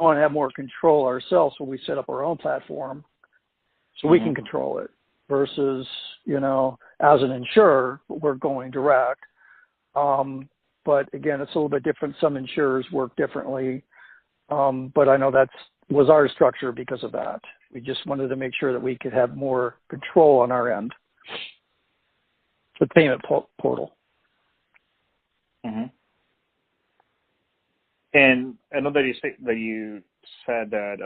want to have more control ourselves when we set up our own platform so we can control it versus, as an insurer, we're going direct. But again, it's a little bit different. Some insurers work differently. But I know was our structure because of that. We just wanted to make sure that we could have more control on our end. The payment portal. Mm-hmm. And I know that you said that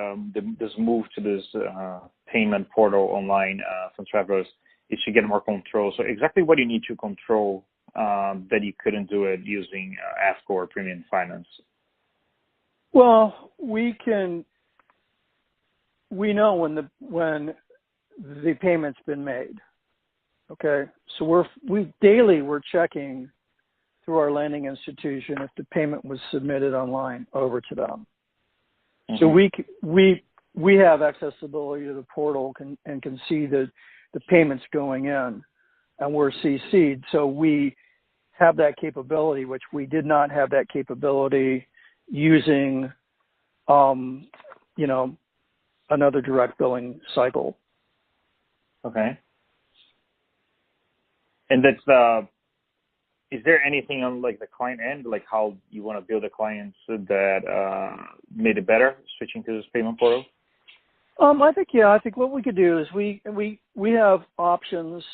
this move to this payment portal online from travelers is to get more control. So exactly what do you need to control that you couldn't do it using AFCO or Premium Finance? Well, we know when the payment's been made. Okay, so we're checking through our lending institution if the payment was submitted online over to them. Mm-hmm. So we have accessibility to the portal and can see the payments going in, and we're CC'd. So we have that capability, which we did not have that capability using, another direct billing cycle. Okay. And that's is there anything on like the client end, like how you want to build the clients that made it better switching to this payment portal? I think what we could do is we have options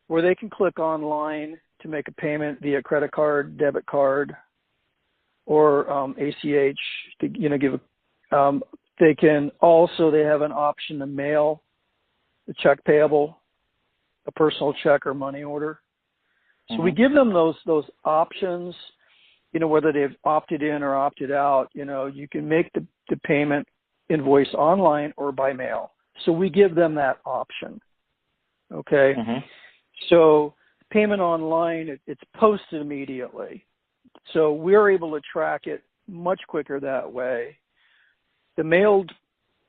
where they can click online to make a payment via credit card, debit card, or ACH to give they have an option to mail the check payable, a personal check or money order. So we give them those options, whether they've opted in or opted out. You can make the payment invoice online or by mail. So we give them that option. Okay. Mm-hmm. So payment online, it's posted immediately. So we're able to track it much quicker that way. The mailed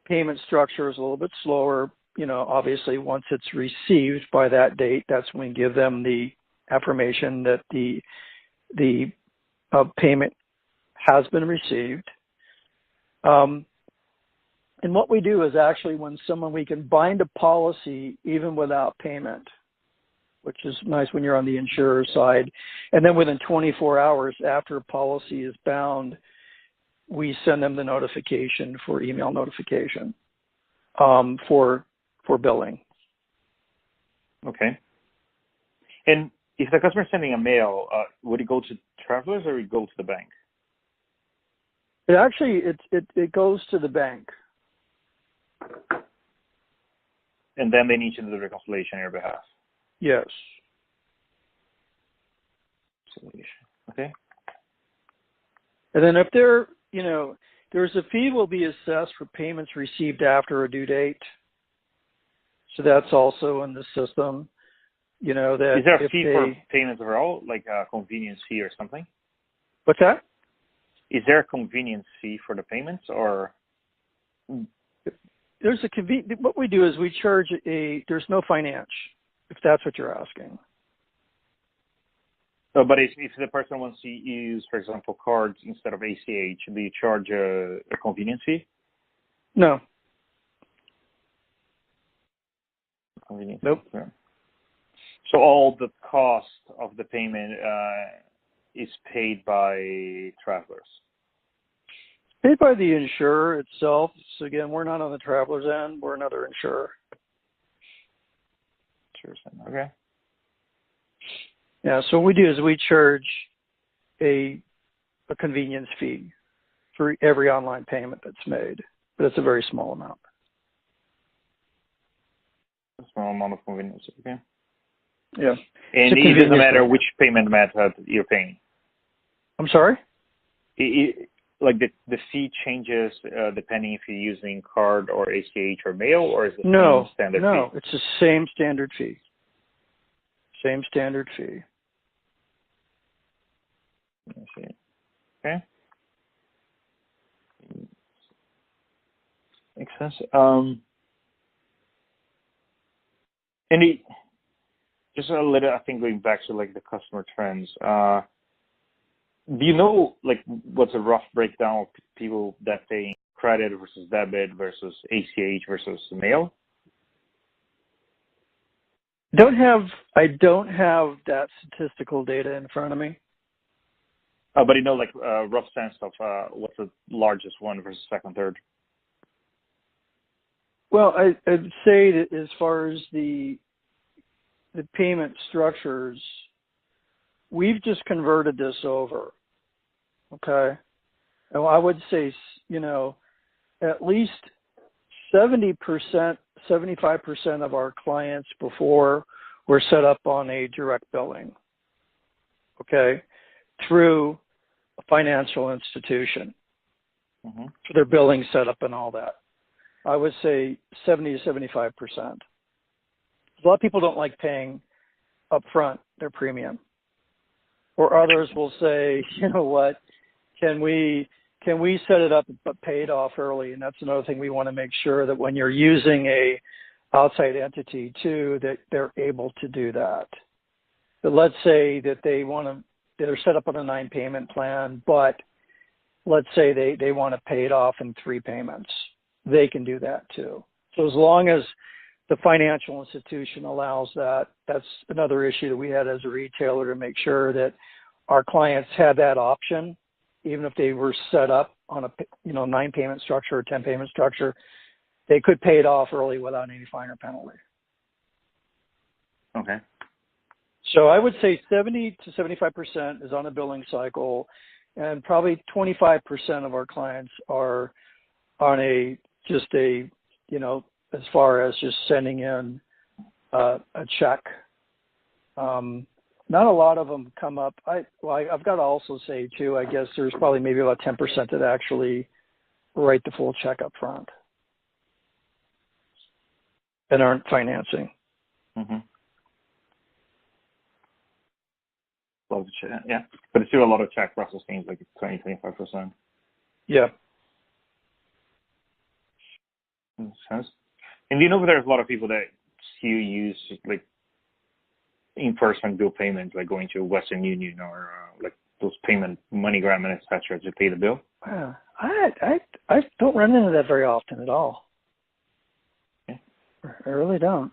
payment structure is a little bit slower. Obviously once it's received by that date, that's when we give them the affirmation that the payment has been received. And what we do is actually we can bind a policy even without payment, which is nice when you're on the insurer side. And then within 24 hours after a policy is bound, we send them the notification for email notification for billing. Okay. And if the customer is sending a mail, would it go to Travelers or would it go to the bank? It goes to the bank. And then they need to do the reconciliation on your behalf. Yes. Okay. And then if there's a fee will be assessed for payments received after a due date. So that's also in the system. That is there a fee for payments overall, like a convenience fee or something? What's that? Is there a convenience fee for the payments, or? There's what we do is we charge there's no finance, if that's what you're asking. So, but if the person wants to use, for example, cards instead of ACH, do you charge a convenience fee? No. Convenience nope. Fee. So all the cost of the payment is paid by Travelers? Paid by the insurer itself. So again, we're not on the Travelers end. We're another insurer. Okay. Yeah, so what we do is we charge a convenience fee for every online payment that's made, but it's a very small amount. A small amount of convenience, okay. Yeah. And it doesn't matter which payment method you're paying? I'm sorry? Like the fee changes depending if you're using card or ACH or mail, or is it the same standard fee? No, it's the same standard fee. Same standard fee. Let's see. Okay. Makes sense. Just a little, I think, going back to like the customer trends. Do you know, like, what's a rough breakdown of people that pay credit versus debit versus ACH versus mail? I don't have that statistical data in front of me. But you know, like, rough sense of what's the largest one versus second, third? Well, I'd say that as far as the payment structures, we've just converted this over. Okay. And I would say, at least 70%, 75% of our clients before were set up on a direct billing. Okay. Through a financial institution. Mm-hmm. For their billing setup and all that. I would say 70 to 75%. A lot of people don't like paying upfront their premium. Or others will say, you know what, can we set it up but pay it off early? And that's another thing we want to make sure that when you're using a outside entity too, that they're able to do that. But let's say that they're set up on a 9-payment plan, but let's say they want to pay it off in 3 payments. They can do that too. So as long as the financial institution allows that, that's another issue that we had as a retailer to make sure that our clients had that option, even if they were set up on a 9-payment structure or 10-payment structure, they could pay it off early without any fine or penalty. Okay. So I would say 70 to 75% is on a billing cycle, and probably 25% of our clients are on as far as just sending in a check. Not a lot of them come up. I've got to also say too, I guess there's probably maybe about 10% that actually write the full check up front and aren't financing. Mm-hmm. Yeah, but it's still a lot of check processing, like 20-25%. Yeah. Makes sense. And do you know if there's a lot of people that still use like in-person bill payments, like going to Western Union or like those payment, MoneyGram and etc. to pay the bill? I don't run into that very often at all. Yeah. I really don't.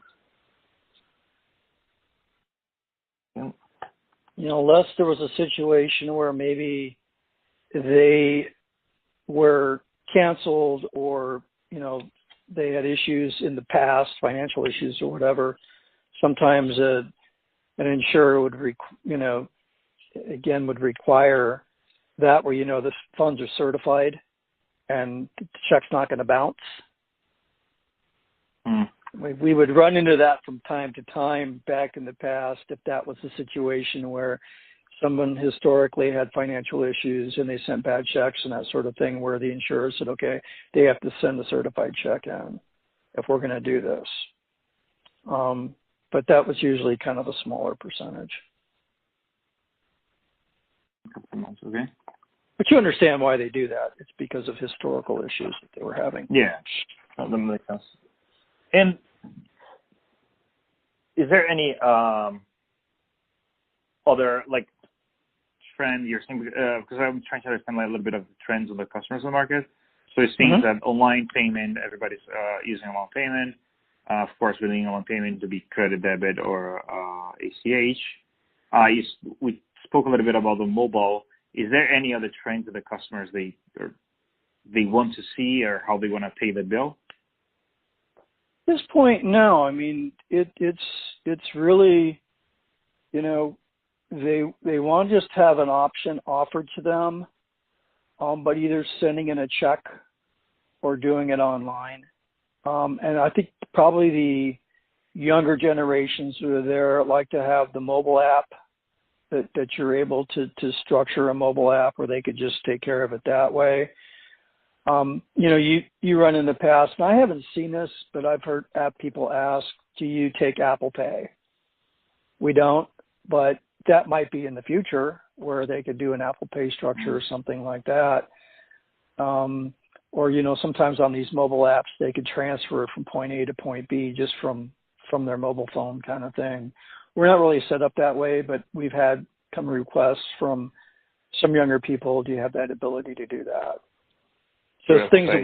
Yeah. Unless there was a situation where maybe they were canceled or, they had issues in the past, financial issues or whatever. Sometimes an insurer would, would require that where, the funds are certified and the check's not going to bounce. Mm. We would run into that from time to time back in the past if that was a situation where someone historically had financial issues and they sent bad checks and that sort of thing, where the insurer said, okay, they have to send a certified check in if we're going to do this. But that was usually kind of a smaller percentage. Okay. But you understand why they do that. It's because of historical issues that they were having. Yeah, that makes sense. And is there any other like trend you're seeing? Because I'm trying to understand a little bit of the trends of the customers in the market. So it seems that online payment, everybody's using online payment. Of course, we're using online payment to be credit, debit, or ACH. We spoke a little bit about the mobile. Is there any other trends that the customers they want to see or how they want to pay the bill? At this point, no. I mean, it's really, they want to just have an option offered to them, but either sending in a check or doing it online. And I think probably the younger generations who are there like to have the mobile app that you're able to structure a mobile app where they could just take care of it that way. You run in the past, and I haven't seen this, but I've heard people ask, do you take Apple Pay? We don't, but that might be in the future where they could do an Apple Pay structure or something like that. Or, sometimes on these mobile apps, they could transfer it from point A to point B just from their mobile phone kind of thing. We're not really set up that way, but we've had come requests from some younger people, do you have that ability to do that? So Sure, it's things right. that